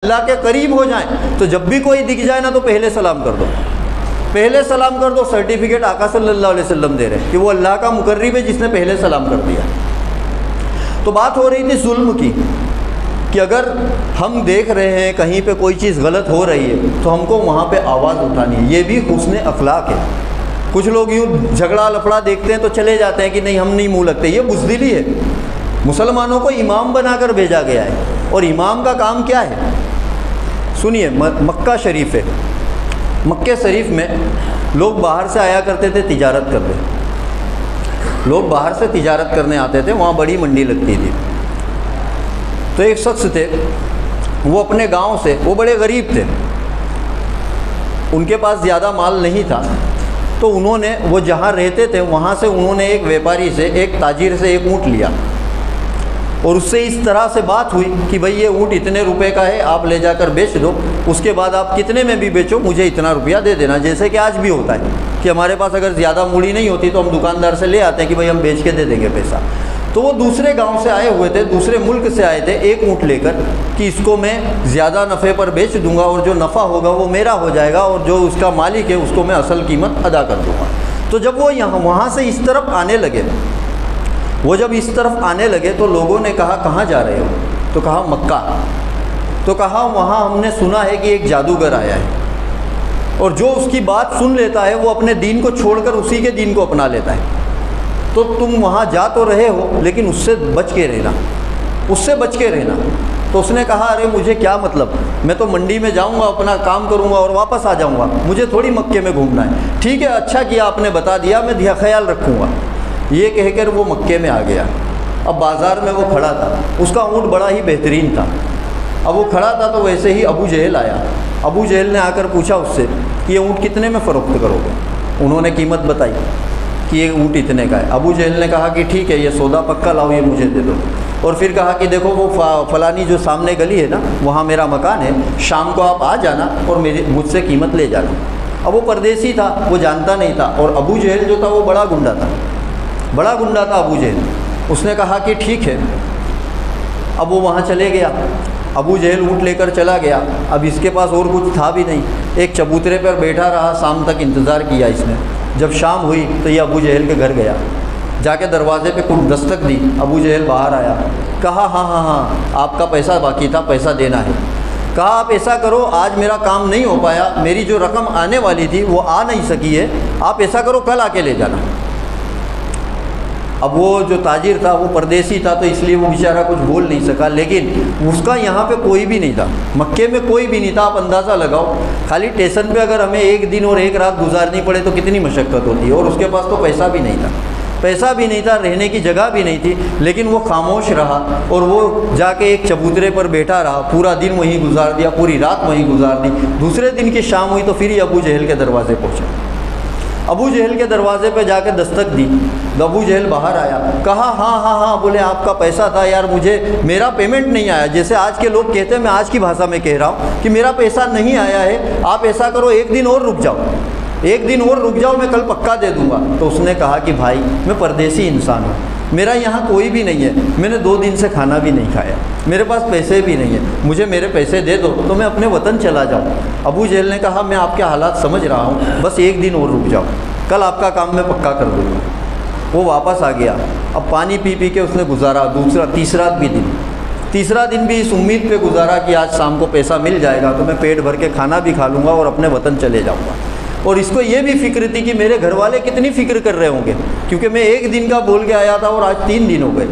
اللہ کے قریب ہو جائیں تو جب بھی کوئی دکھ جائے نا تو پہلے سلام کر دو، پہلے سلام کر دو۔ سرٹیفکیٹ آقا صلی اللہ علیہ وسلم دے رہے ہیں کہ وہ اللہ کا مقرب ہے جس نے پہلے سلام کر دیا۔ تو بات ہو رہی تھی ظلم کی کہ اگر ہم دیکھ رہے ہیں کہیں پہ کوئی چیز غلط ہو رہی ہے تو ہم کو وہاں پہ آواز اٹھانی ہے، یہ بھی حسن اخلاق ہے۔ کچھ لوگ یوں جھگڑا لفڑا دیکھتے ہیں تو چلے جاتے ہیں کہ نہیں ہم نہیں منہ لگتے، یہ بزدلی ہے۔ مسلمانوں کو امام بنا کر بھیجا گیا ہے، اور امام کا کام کیا ہے؟ سنیے، مکہ شریف ہے، مکہ شریف میں لوگ باہر سے آیا کرتے تھے تجارت کرنے، لوگ باہر سے تجارت کرنے آتے تھے، وہاں بڑی منڈی لگتی تھی۔ تو ایک شخص تھے، وہ اپنے گاؤں سے، وہ بڑے غریب تھے، ان کے پاس زیادہ مال نہیں تھا، تو انہوں نے، وہ جہاں رہتے تھے وہاں سے انہوں نے ایک ویپاری سے، ایک تاجر سے ایک اونٹ لیا، اور اس سے اس طرح سے بات ہوئی کہ بھئی یہ اونٹ اتنے روپے کا ہے، آپ لے جا کر بیچ دو، اس کے بعد آپ کتنے میں بھی بیچو مجھے اتنا روپیہ دے دینا۔ جیسے کہ آج بھی ہوتا ہے کہ ہمارے پاس اگر زیادہ موڑی نہیں ہوتی تو ہم دکاندار سے لے آتے ہیں کہ بھئی ہم بیچ کے دے دیں گے پیسہ۔ تو وہ دوسرے گاؤں سے آئے ہوئے تھے، دوسرے ملک سے آئے تھے ایک اونٹ لے کر کہ اس کو میں زیادہ نفع پر بیچ دوں گا، اور جو نفع ہوگا وہ میرا ہو جائے گا، اور جو اس کا مالک ہے اس کو میں اصل قیمت ادا کر دوں گا۔ تو جب وہ وہاں سے اس طرف آنے لگے، وہ جب اس طرف آنے لگے تو لوگوں نے کہا کہاں جا رہے ہو؟ تو کہا مکہ۔ تو کہا وہاں ہم نے سنا ہے کہ ایک جادوگر آیا ہے، اور جو اس کی بات سن لیتا ہے وہ اپنے دین کو چھوڑ کر اسی کے دین کو اپنا لیتا ہے، تو تم وہاں جا تو رہے ہو لیکن اس سے بچ کے رہنا، اس سے بچ کے رہنا۔ تو اس نے کہا ارے مجھے کیا مطلب، میں تو منڈی میں جاؤں گا، اپنا کام کروں گا اور واپس آ جاؤں گا، مجھے تھوڑی مکے میں گھومنا ہے۔ ٹھیک ہے، اچھا کیا آپ نے بتا دیا، میں خیال رکھوں گا۔ یہ کہہ کر وہ مکے میں آ گیا۔ اب بازار میں وہ کھڑا تھا، اس کا اونٹ بڑا ہی بہترین تھا۔ اب وہ کھڑا تھا تو ویسے ہی ابو جہل آیا۔ ابو جہل نے آ کر پوچھا اس سے کہ یہ اونٹ کتنے میں فروخت کرو گے؟ انہوں نے قیمت بتائی کہ یہ اونٹ اتنے کا ہے۔ ابو جہل نے کہا کہ ٹھیک ہے، یہ سودا پکا لاؤ، یہ مجھے دے دو۔ اور پھر کہا کہ دیکھو وہ فلانی جو سامنے گلی ہے نا، وہاں میرا مکان ہے، شام کو آپ آ جانا اور مجھ سے قیمت لے جانا۔ اب وہ پردیسی تھا، وہ جانتا نہیں تھا، اور ابو جہل جو تھا وہ بڑا گنڈا تھا، بڑا گنڈا تھا ابو جہل۔ اس نے کہا کہ ٹھیک ہے۔ اب وہ وہاں چلے گیا، ابو جہل اونٹ لے کر چلا گیا۔ اب اس کے پاس اور کچھ تھا بھی نہیں، ایک چبوترے پر بیٹھا رہا، شام تک انتظار کیا اس نے۔ جب شام ہوئی تو یہ ابو جہل کے گھر گیا، جا کے دروازے پہ کچھ دستک دی۔ ابو جہل باہر آیا، کہا ہاں آپ کا پیسہ باقی تھا، پیسہ دینا ہے۔ کہا آپ ایسا کرو، آج میرا کام نہیں ہو پایا، میری جو رقم آنے والی تھی وہ آ نہیں سکی ہے، آپ ایسا کرو کل آ کے لے جانا۔ اب وہ جو تاجر تھا وہ پردیسی تھا، تو اس لیے وہ بیچارہ کچھ بول نہیں سکا، لیکن اس کا یہاں پہ کوئی بھی نہیں تھا، مکے میں کوئی بھی نہیں تھا۔ آپ اندازہ لگاؤ، خالی اسٹیشن پہ اگر ہمیں ایک دن اور ایک رات گزارنی پڑے تو کتنی مشقت ہوتی ہے، اور اس کے پاس تو پیسہ بھی نہیں تھا، پیسہ بھی نہیں تھا، رہنے کی جگہ بھی نہیں تھی، لیکن وہ خاموش رہا، اور وہ جا کے ایک چبوترے پر بیٹھا رہا، پورا دن وہیں گزار دیا، پوری رات وہیں گزار دی۔ دوسرے دن کی شام ہوئی تو پھر یہ ابو جہل کے دروازے پہنچا۔ ابو جہل کے دروازے پہ جا کے دستک دی، ابو جہل باہر آیا، کہا ہاں بولے آپ کا پیسہ تھا یار، مجھے میرا پیمنٹ نہیں آیا۔ جیسے آج کے لوگ کہتے ہیں، میں آج کی بھاشا میں کہہ رہا ہوں کہ میرا پیسہ نہیں آیا ہے، آپ ایسا کرو ایک دن اور رک جاؤ، ایک دن اور رک جاؤ، میں کل پکا دے دوں گا۔ تو اس نے کہا کہ بھائی میں پردیسی انسان ہوں، میرا یہاں کوئی بھی نہیں ہے، میں نے 2 دن سے کھانا بھی نہیں کھایا، میرے پاس پیسے بھی نہیں ہیں، مجھے میرے پیسے دے دو تو میں اپنے وطن چلا جاؤں۔ ابو جہل نے کہا میں آپ کے حالات سمجھ رہا ہوں، بس ایک دن اور رک جاؤ، کل آپ کا کام میں پکا کر دوں گا۔ وہ واپس آ گیا۔ اب پانی پی کے اس نے گزارا تیسرا دن بھی اس امید پہ گزارا کہ آج شام کو پیسہ مل جائے گا تو میں پیٹ بھر کے کھانا بھی کھا لوں گا اور اپنے وطن چلے جاؤں گا۔ اور اس کو یہ بھی فکر تھی کہ میرے گھر والے کتنی فکر کر رہے ہوں گے، کیونکہ میں ایک دن کا بول کے آیا تھا اور آج 3 دن ہو گئے۔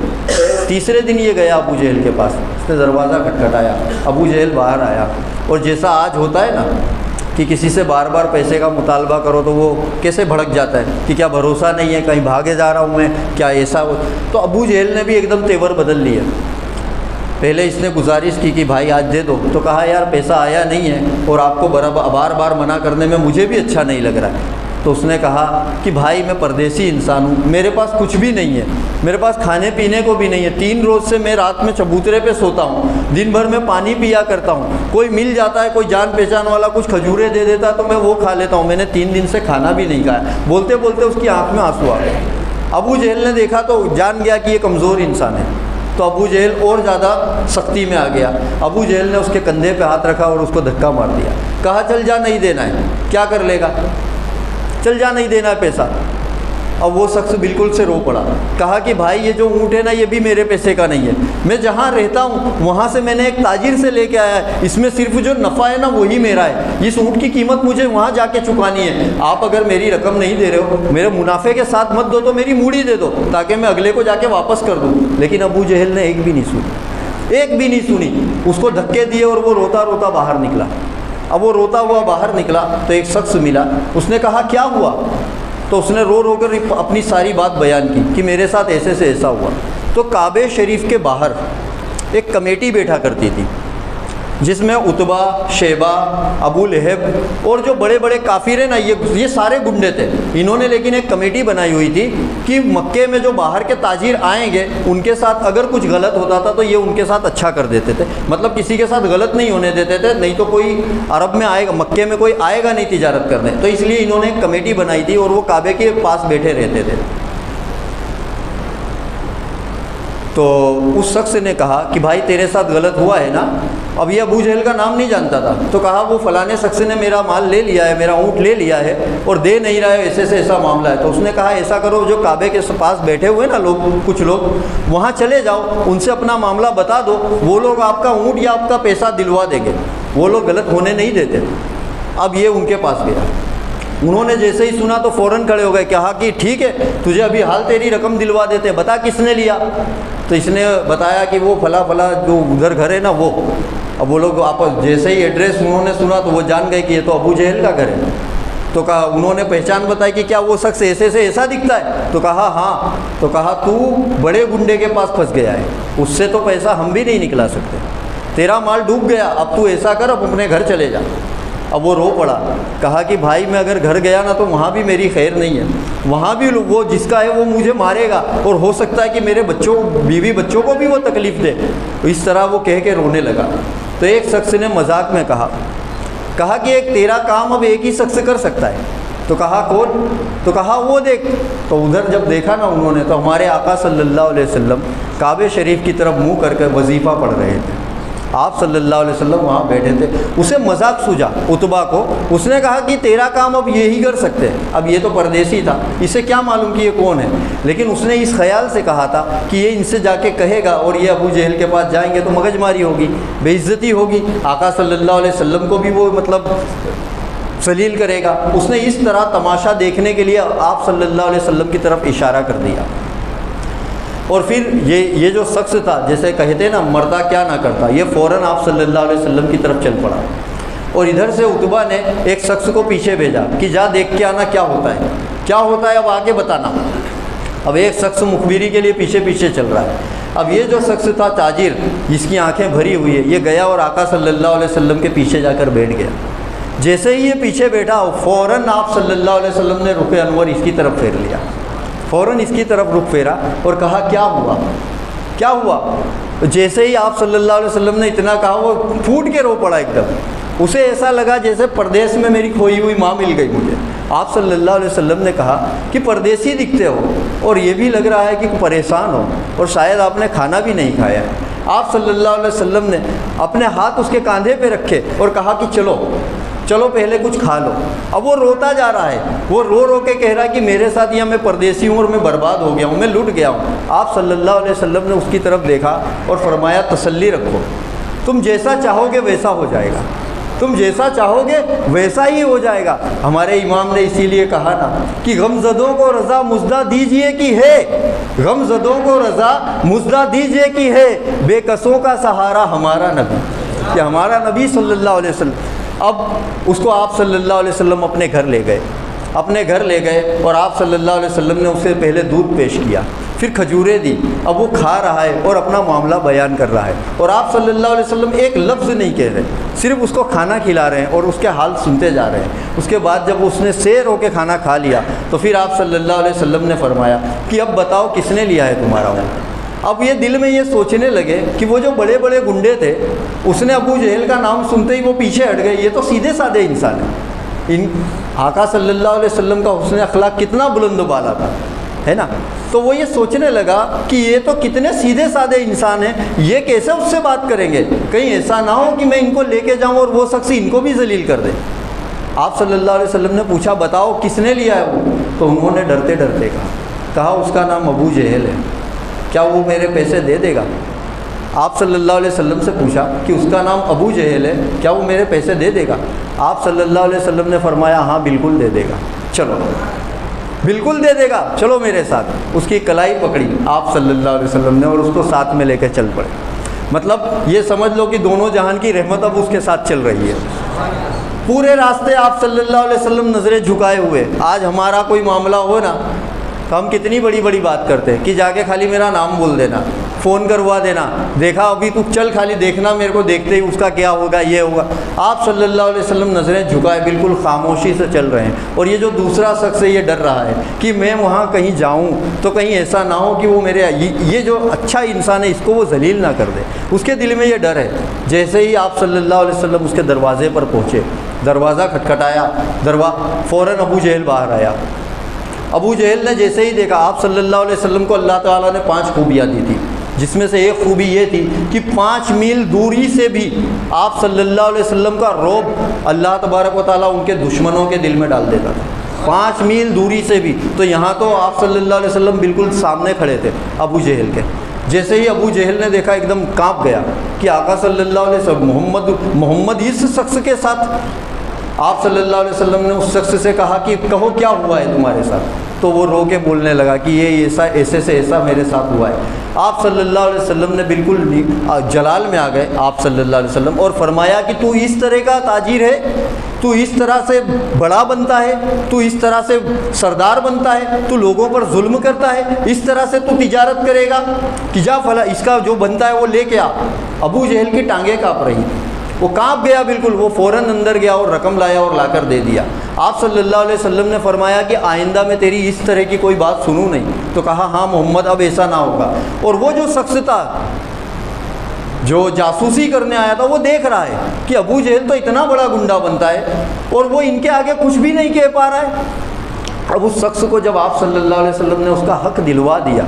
تیسرے دن یہ گیا ابو جہل کے پاس، اس نے دروازہ کھٹکھٹایا، ابو جہل باہر آیا، اور جیسا آج ہوتا ہے نا کہ کسی سے بار بار پیسے کا مطالبہ کرو تو وہ کیسے بھڑک جاتا ہے کہ کیا بھروسہ نہیں ہے، کہیں بھاگے جا رہا ہوں میں، کیا ایسا ہو۔ تو ابو جہل نے بھی ایک دم تیور بدل لیا۔ پہلے اس نے گزارش کی کہ بھائی آج دے دو، تو کہا یار پیسہ آیا نہیں ہے اور آپ کو بار بار منع کرنے میں مجھے بھی اچھا نہیں لگ رہا ہے۔ تو اس نے کہا کہ بھائی میں پردیسی انسان ہوں، میرے پاس کچھ بھی نہیں ہے، میرے پاس کھانے پینے کو بھی نہیں ہے، 3 روز سے میں رات میں چبوترے پہ سوتا ہوں، دن بھر میں پانی پیا کرتا ہوں، کوئی مل جاتا ہے، کوئی جان پہچان والا کچھ کھجورے دے دیتا ہے تو میں وہ کھا لیتا ہوں، میں نے 3 دن سے کھانا بھی نہیں کھایا۔ بولتے بولتے اس کی آنکھ میں آنسو آ گئے۔ ابو جہل نے دیکھا تو جان گیا کہ یہ کمزور انسان ہے، تو ابو جہل اور زیادہ سختی میں آ گیا. ابو جہل نے اس کے کندھے پہ ہاتھ رکھا اور اس کو دھکا مار دیا. کہا چل جا, نہیں دینا ہے. کیا کر لے گا, چل جا, نہیں دینا ہے پیسہ. اب وہ شخص بالکل سے رو پڑا. کہا کہ بھائی یہ جو اونٹ ہے نا یہ بھی میرے پیسے کا نہیں ہے, میں جہاں رہتا ہوں وہاں سے میں نے ایک تاجر سے لے کے آیا ہے, اس میں صرف جو نفع ہے نا وہی میرا ہے, اس اونٹ کی قیمت مجھے وہاں جا کے چکانی ہے. آپ اگر میری رقم نہیں دے رہے ہو, میرے منافع کے ساتھ مت دو تو میری موڑی دے دو تاکہ میں اگلے کو جا کے واپس کر دوں. لیکن ابو جہل نے ایک بھی نہیں سنی, ایک بھی نہیں سنی. اس کو دھکے دیے اور وہ روتا روتا باہر نکلا. اب وہ روتا ہوا باہر نکلا تو ایک شخص ملا. اس نے کہا کیا ہوا؟ تو اس نے رو رو کر اپنی ساری بات بیان کی کہ میرے ساتھ ایسے سے ایسا ہوا. تو کعبہ شریف کے باہر ایک کمیٹی بیٹھا کرتی تھی جس میں عتبہ, شیبہ, ابو لہب اور جو بڑے بڑے کافر ہیں نا یہ سارے گنڈے تھے. انہوں نے لیکن ایک کمیٹی بنائی ہوئی تھی کہ مکے میں جو باہر کے تاجر آئیں گے ان کے ساتھ اگر کچھ غلط ہوتا تھا تو یہ ان کے ساتھ اچھا کر دیتے تھے. مطلب کسی کے ساتھ غلط نہیں ہونے دیتے تھے, نہیں تو کوئی عرب میں آئے گا, مکے میں کوئی آئے گا نہیں تجارت کرنے. تو اس لیے انہوں نے ایک کمیٹی بنائی تھی اور وہ کعبے کے پاس بیٹھے رہتے تھے. تو اس شخص نے کہا کہ بھائی تیرے ساتھ غلط ہوا ہے نا. اب یہ ابو جہل کا نام نہیں جانتا تھا. تو کہا وہ فلانے شخص نے میرا مال لے لیا ہے, میرا اونٹ لے لیا ہے اور دے نہیں رہا ہے, ایسے سے ایسا معاملہ ہے. تو اس نے کہا ایسا کرو, جو کعبے کے پاس بیٹھے ہوئے نا لوگ, کچھ لوگ, وہاں چلے جاؤ, ان سے اپنا معاملہ بتا دو, وہ لوگ آپ کا اونٹ یا آپ کا پیسہ دلوا دیں گے. وہ لوگ غلط ہونے نہیں دیتے. اب یہ ان کے پاس گیا. انہوں نے جیسے ہی سنا تو فوراً کھڑے ہو گئے. کہا کہ ٹھیک ہے تجھے ابھی حال تیری رقم دلوا دیتے, بتا کس نے لیا. تو اس نے بتایا کہ وہ فلاں فلاں جو ادھر گھر ہے نا وہ. اب وہ لوگ آپس جیسے ہی ایڈریس انہوں نے سنا تو وہ جان گئے کہ یہ تو ابو جہل کا گھر ہے. تو کہا, انہوں نے پہچان بتائی کہ کیا وہ شخص ایسے سے ایسا دکھتا ہے؟ تو کہا ہاں. تو کہا تو بڑے گنڈے کے پاس پھنس گیا ہے, اس سے تو پیسہ ہم بھی نہیں نکلا سکتے, تیرا مال ڈوب گیا. اب تو ایسا کر, اب اپنے گھر چلے جا. اب وہ رو پڑا. کہا کہ بھائی میں اگر گھر گیا نا تو وہاں بھی میری خیر نہیں ہے, وہاں بھی وہ جس کا ہے وہ مجھے مارے گا اور ہو سکتا ہے کہ میرے بچوں, بیوی بچوں کو بھی وہ تکلیف دے. تو اس طرح وہ کہہ کے رونے لگا. تو ایک شخص نے مذاق میں کہا کہ ایک تیرا کام اب ایک ہی شخص کر سکتا ہے. تو کہا کون؟ تو کہا وہ دیکھ. تو ادھر جب دیکھا نا انہوں نے تو ہمارے آقا صلی اللہ علیہ وسلم کعبہ شریف کی طرف منہ کر کے وظیفہ پڑھ رہے تھے. آپ صلی اللہ علیہ وسلم وہاں بیٹھے تھے. اسے مذاق سوجا عتبہ کو. اس نے کہا کہ تیرا کام اب یہی کر سکتے ہیں. اب یہ تو پردیسی تھا, اسے کیا معلوم کہ یہ کون ہے, لیکن اس نے اس خیال سے کہا تھا کہ یہ ان سے جا کے کہے گا اور یہ ابو جہل کے پاس جائیں گے تو مغز ماری ہوگی, بے عزتی ہوگی, آقا صلی اللہ علیہ وسلم کو بھی وہ مطلب ذلیل کرے گا. اس نے اس طرح تماشا دیکھنے کے لیے آپ صلی اللہ علیہ وسلم کی طرف اشارہ کر دیا. اور پھر یہ جو شخص تھا, جیسے کہتے نا مردہ کیا نہ کرتا, یہ فوراً آپ صلی اللہ علیہ وسلم کی طرف چل پڑا. اور ادھر سے عتبہ نے ایک شخص کو پیچھے بھیجا کہ جا دیکھ کے آنا کیا ہوتا ہے, کیا ہوتا ہے اب آگے بتانا. اب ایک شخص مخبری کے لیے پیچھے پیچھے چل رہا ہے. اب یہ جو شخص تھا تاجر جس کی آنکھیں بھری ہوئی ہے, یہ گیا اور آقا صلی اللہ علیہ وسلم کے پیچھے جا کر بیٹھ گیا. جیسے ہی یہ پیچھے بیٹھا فوراً آپ صلی اللہ علیہ وسلم نے رخ انور اس کی طرف پھیر لیا. فوراً اس کی طرف رخ پھیرا اور کہا کیا ہوا, کیا ہوا. جیسے ہی آپ صلی اللہ علیہ وسلم نے اتنا کہا وہ پھوٹ کے رو پڑا ایک دم. اسے ایسا لگا جیسے پردیس میں میری کھوئی ہوئی ماں مل گئی مجھے. آپ صلی اللہ علیہ وسلم نے کہا کہ پردیسی دکھتے ہو اور یہ بھی لگ رہا ہے کہ پریشان ہو اور شاید آپ نے کھانا بھی نہیں کھایا. آپ صلی اللہ علیہ وسلم نے اپنے ہاتھ اس کے کاندھے پہ رکھے اور کہا کہ چلو پہلے کچھ کھا لو. اب وہ روتا جا رہا ہے, وہ رو رو کے کہہ رہا ہے کہ میرے ساتھ یہ میں پردیسی ہوں اور میں برباد ہو گیا ہوں, میں لٹ گیا ہوں. آپ صلی اللہ علیہ وسلم نے اس کی طرف دیکھا اور فرمایا تسلی رکھو, تم جیسا چاہو گے ویسا ہو جائے گا, تم جیسا چاہو گے ویسا ہی ہو جائے گا. ہمارے امام نے اسی لیے کہا نا کہ غمزدوں کو رضا مزدہ دیجئے کی ہے, غمزدوں کو رضا مزدہ دیجئے کی ہے, بے کسوں کا سہارا ہمارا نبی. کہ ہمارا نبی صلی اللہ علیہ وسلم. اب اس کو آپ صلی اللہ علیہ وسلم اپنے گھر لے گئے اور آپ صلی اللہ علیہ وسلم نے اسے پہلے دودھ پیش کیا, پھر کھجوریں دی. اب وہ کھا رہا ہے اور اپنا معاملہ بیان کر رہا ہے اور آپ صلی اللہ علیہ وسلم ایک لفظ نہیں کہہ رہے, صرف اس کو کھانا کھلا رہے ہیں اور اس کے حال سنتے جا رہے ہیں. اس کے بعد جب اس نے سیر ہو کے کھانا کھا لیا تو پھر آپ صلی اللہ علیہ وسلم نے فرمایا کہ اب بتاؤ کس نے لیا ہے تمہارا اونٹ. اب یہ دل میں یہ سوچنے لگے کہ وہ جو بڑے بڑے گنڈے تھے, اس نے ابو جہل کا نام سنتے ہی وہ پیچھے ہٹ گئے. یہ تو سیدھے سادھے انسان ہیں. آقا صلی اللہ علیہ وسلم کا حسن اخلاق کتنا بلند و بالا تھا. ہے نا. تو وہ یہ سوچنے لگا کہ یہ تو کتنے سیدھے سادے انسان ہیں, یہ کیسے اس سے بات کریں گے, کہیں ایسا نہ ہو کہ میں ان کو لے کے جاؤں اور وہ شخص ان کو بھی ذلیل کر دے. آپ صلی اللہ علیہ وسلم نے پوچھا بتاؤ کس نے لیا ہے وہ؟ تو انہوں نے ڈرتے ڈرتے کہا اس کا نام ابو جہل ہے, کیا وہ میرے پیسے دے دے گا؟ آپ صلی اللہ علیہ وسلم سے پوچھا کہ اس کا نام ابو جہل ہے, کیا وہ میرے پیسے دے دے گا؟ آپ صلی اللہ علیہ وسلم نے فرمایا ہاں بالکل دے دے گا, چلو بالکل دے دے گا, چلو میرے ساتھ. اس کی کلائی پکڑی آپ صلی اللہ علیہ وسلم نے اور اس کو ساتھ میں لے کے چل پڑے. مطلب یہ سمجھ لو کہ دونوں جہان کی رحمت اب اس کے ساتھ چل رہی ہے. پورے راستے آپ صلی اللہ علیہ وسلم نظریں جھکائے ہوئے. آج ہمارا کوئی معاملہ ہو نا تو ہم کتنی بڑی بڑی بات کرتے ہیں کہ جا کے خالی میرا نام بول دینا, فون کروا دینا, دیکھا ابھی تو چل خالی دیکھنا میرے کو, دیکھتے ہی اس کا کیا ہوگا یہ ہوگا. آپ صلی اللہ علیہ وسلم نظریں جھکائے بالکل خاموشی سے چل رہے ہیں. اور یہ جو دوسرا شخص ہے یہ ڈر رہا ہے کہ میں وہاں کہیں جاؤں تو کہیں ایسا نہ ہو کہ وہ میرے یہ جو اچھا انسان ہے اس کو وہ ذلیل نہ کر دے. اس کے دل میں یہ ڈر ہے. جیسے ہی آپ صلی اللہ علیہ وسلم اس کے دروازے پر پہنچے, دروازہ کھٹکھٹایا, فوراً ابو جہل باہر آیا. ابو جہل نے جیسے ہی دیکھا, آپ صلی اللہ علیہ وسلم کو اللہ تعالیٰ نے 5 خوبیاں دی تھی, جس میں سے ایک خوبی یہ تھی کہ 5 میل دوری سے بھی آپ صلی اللہ علیہ وسلم کا رعب اللہ تبارک و تعالیٰ ان کے دشمنوں کے دل میں ڈال دیتا تھا. 5 میل دوری سے بھی. تو یہاں تو آپ صلی اللہ علیہ وسلم بالکل سامنے کھڑے تھے ابو جہل کے. جیسے ہی ابو جہل نے دیکھا ایک دم کانپ گیا کہ آقا صلی اللہ علیہ وسلم محمد اس شخص کے ساتھ. آپ صلی اللہ علیہ وسلم نے اس شخص سے کہا کہ کہو کیا ہوا ہے تمہارے ساتھ؟ تو وہ رو کے بولنے لگا کہ یہ ایسے سے ایسا میرے ساتھ ہوا ہے. آپ صلی اللہ علیہ وسلم نے بالکل جلال میں آ گئے آپ صلی اللہ علیہ وسلم اور فرمایا کہ تو اس طرح کا تاجر ہے, تو اس طرح سے بڑا بنتا ہے, تو اس طرح سے سردار بنتا ہے, تو لوگوں پر ظلم کرتا ہے, اس طرح سے تو تجارت کرے گا کہ جا فلاں اس کا جو بنتا ہے وہ لے کے آ. ابو جہل کی ٹانگیں کانپ رہی تھی, وہ کانپ گیا بالکل. وہ فوراً اندر گیا اور رقم لایا اور لا کر دے دیا. آپ صلی اللہ علیہ وسلم نے فرمایا کہ آئندہ میں تیری اس طرح کی کوئی بات سنوں نہیں. تو کہا ہاں محمد اب ایسا نہ ہوگا. اور وہ جو شخص تھا جو جاسوسی کرنے آیا تھا وہ دیکھ رہا ہے کہ ابو جہل تو اتنا بڑا گنڈا بنتا ہے اور وہ ان کے آگے کچھ بھی نہیں کہہ پا رہا ہے. اب اس شخص کو جب آپ صلی اللہ علیہ وسلم نے اس کا حق دلوا دیا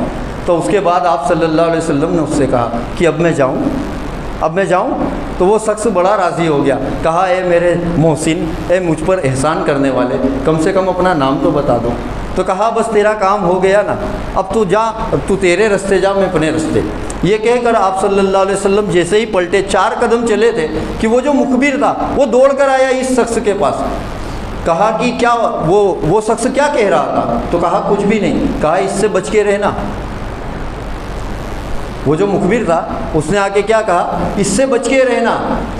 تو اس کے بعد آپ صلی اللہ علیہ وسلم نے اس سے کہا کہ اب میں جاؤں. تو وہ شخص بڑا راضی ہو گیا. کہا اے میرے محسن, اے مجھ پر احسان کرنے والے, کم سے کم اپنا نام تو بتا دو. تو کہا بس تیرا کام ہو گیا نا, اب تو جا, اب تو تیرے رستے جا, میں اپنے رستے. یہ کہہ کر آپ صلی اللہ علیہ وسلم جیسے ہی پلٹے 4 قدم چلے تھے کہ وہ جو مخبر تھا وہ دوڑ کر آیا اس شخص کے پاس. کہا کہ کیا وہ شخص کیا کہہ رہا تھا؟ تو کہا کچھ بھی نہیں. کہا اس سے بچ کے رہنا. وہ جو مخبر تھا اس نے آ کے کیا کہا, اس سے بچ کے رہنا,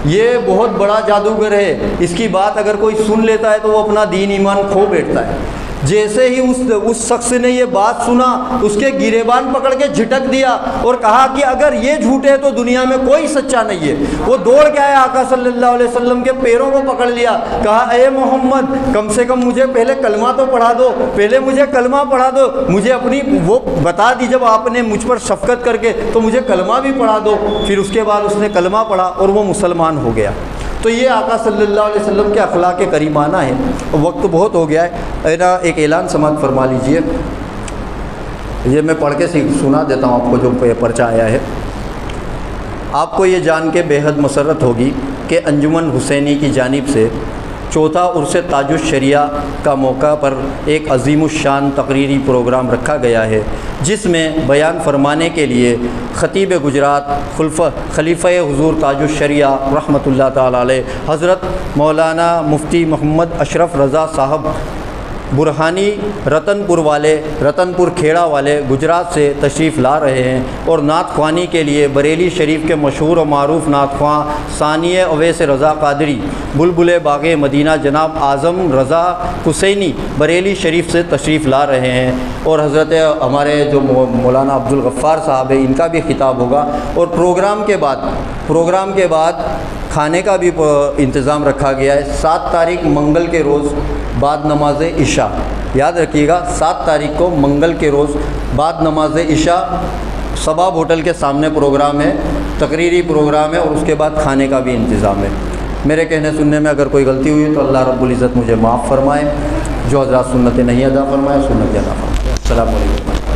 یہ بہت بڑا جادوگر ہے, اس کی بات اگر کوئی سن لیتا ہے تو وہ اپنا دین ایمان کھو بیٹھتا ہے. جیسے ہی اس شخص نے یہ بات سنا اس کے گریبان پکڑ کے جھٹک دیا اور کہا کہ اگر یہ جھوٹ ہے تو دنیا میں کوئی سچا نہیں ہے. وہ دوڑ کے آیا آقا صلی اللہ علیہ وسلم کے پیروں کو پکڑ لیا. کہا اے محمد کم سے کم مجھے پہلے کلمہ تو پڑھا دو, مجھے اپنی وہ بتا دی. جب آپ نے مجھ پر شفقت کر کے تو مجھے کلمہ بھی پڑھا دو. پھر اس کے بعد اس نے کلمہ پڑھا اور وہ مسلمان ہو گیا. تو یہ آقا صلی اللہ علیہ وسلم کے اخلاق کریمانہ ہے. وقت بہت ہو گیا ہے, ایک اعلان سماعت فرما لیجئے. یہ میں پڑھ کے سنا دیتا ہوں آپ کو جو پرچہ آیا ہے. آپ کو یہ جان کے بے حد مسرت ہوگی کہ انجمن حسینی کی جانب سے 4تھا عرس تاج الشریعہ کا موقع پر ایک عظیم الشان تقریری پروگرام رکھا گیا ہے, جس میں بیان فرمانے کے لیے خطیب گجرات خلیفہ حضور تاج الشریعہ رحمۃ اللہ تعالی علیہ حضرت مولانا مفتی محمد اشرف رضا صاحب برہانی رتن پور کھیڑا والے گجرات سے تشریف لا رہے ہیں. اور نعت خوانی کے لیے بریلی شریف کے مشہور و معروف نعت خواں ثانیہ اویس رضا قادری بلبل باغ مدینہ جناب اعظم رضا حسینی بریلی شریف سے تشریف لا رہے ہیں. اور حضرت ہمارے جو مولانا عبدالغفار صاحب ہیں ان کا بھی خطاب ہوگا. اور پروگرام کے بعد کھانے کا بھی انتظام رکھا گیا ہے. 7 تاریخ منگل کے روز بعد نماز عشاء, یاد رکھیے گا 7 تاریخ کو منگل کے روز بعد نماز عشاء صباب ہوٹل کے سامنے پروگرام ہے, تقریری پروگرام ہے, اور اس کے بعد کھانے کا بھی انتظام ہے. میرے کہنے سننے میں اگر کوئی غلطی ہوئی تو اللہ رب العزت مجھے معاف فرمائے. جو حضرات سنتیں نہیں ادا فرمائے سنتیں ادا فرمائے. السلام علیکم.